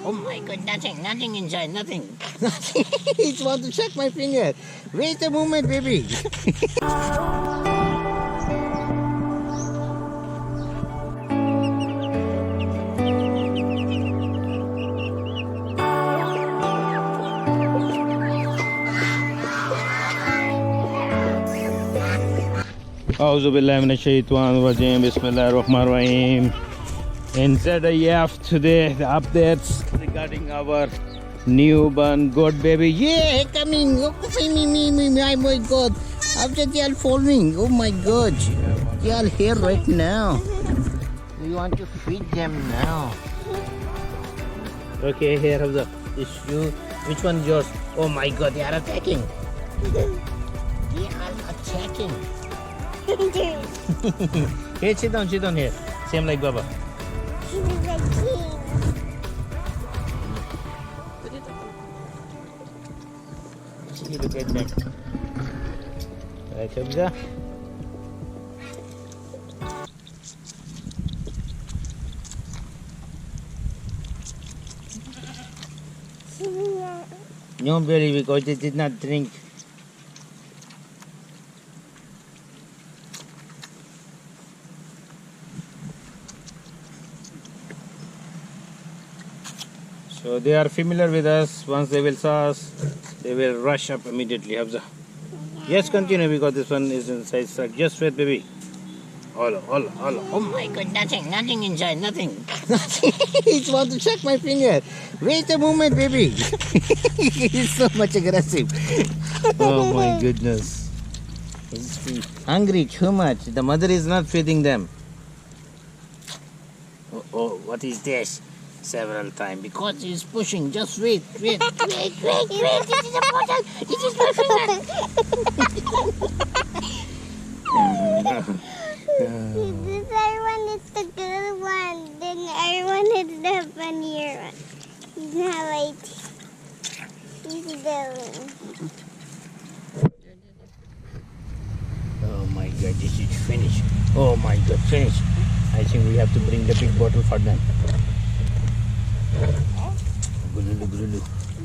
Oh my God, nothing inside, nothing. Nothing. He wants to check my finger. Wait a moment, baby. A'udhu billahi minash shaitanir rajeem. Bismillahir rahmanir rahim. In ZIF today, the updates regarding our newborn goat baby. Yeah, coming. Oh, my God. After they are following. Oh my God. They are here right now. We want to feed them now. Okay, here, Hafza. This shoe. Which one is yours? Oh my God, they are attacking. They are attacking. Here, sit down here. Same like Baba. He was a king. See, look at them. Right, Hafza? No, Billy, because they did not drink. So they are familiar with us. Once they will saw us, they will rush up immediately. Hafza. Yes, continue because this one is inside sack. Just wait, baby. Hola. Oh my God, nothing inside, nothing. Nothing. He wants to check my finger. Wait a moment, baby. He's so much aggressive. Oh my goodness. He's hungry too much. The mother is not feeding them. Oh, what is this? Several times because he's pushing. Just wait. It is important. It is my finger. This everyone is the good one. Then everyone is the funnier one. Now wait. He's the Oh my God, this is finished. Oh my God, finished. I think we have to bring the big bottle for them. Gululu.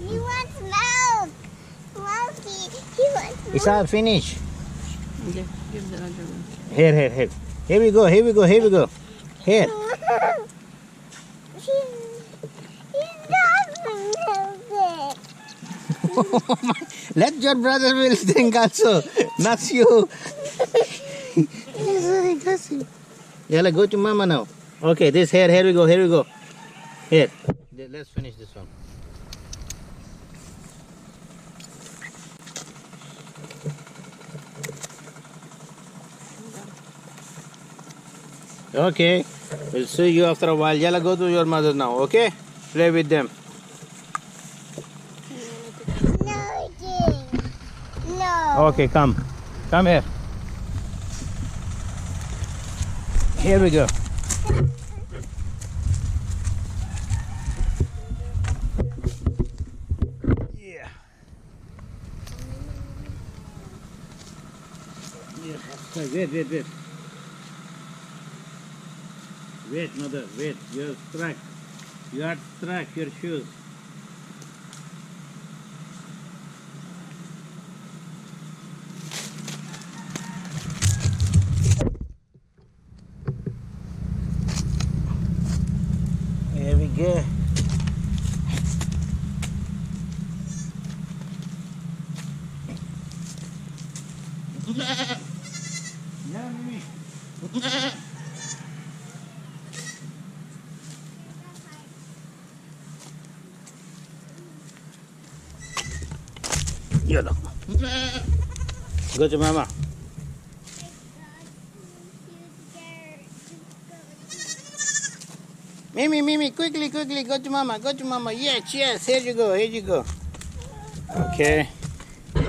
He wants milk. He wants milk. It's all finished. Okay, give the other one. Here. Here we go. Here. He's not milk. Let your brother will drink also, not you. He's very aggressive. Yeah, go to mama now. Okay, this here we go. Here. Let's finish this one. Okay, we'll see you after a while. Yalla, go to your mother now, okay? Play with them. No, Jane. No. Okay, come here. Here we go. Yeah. Wait. Wait, mother, wait. You're stuck. You are stuck, your shoes. Here we go. Yeah, Mimi. Yalla. Go to mama. Mimi, quickly, go to mama. Yes, here you go. Okay. I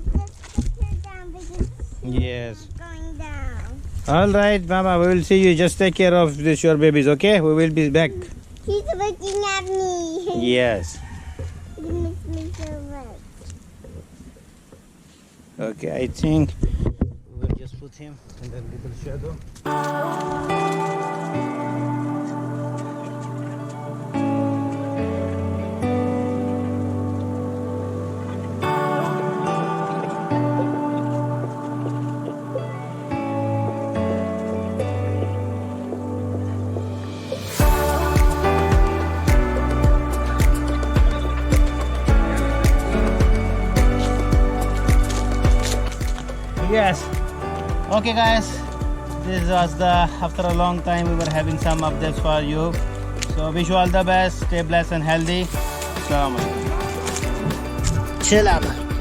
just put her down because Yes. she's going down. All right, mama, we will see you. Just take care of this, your babies, okay? We will be back. He's looking at me. Yes. He makes me so much. Okay, I think we will just put him in that little shadow. Yes. Okay guys, this was after a long time we were having some updates for you. So wish you all the best, stay blessed and healthy. Assalamu alaikum. Chill out.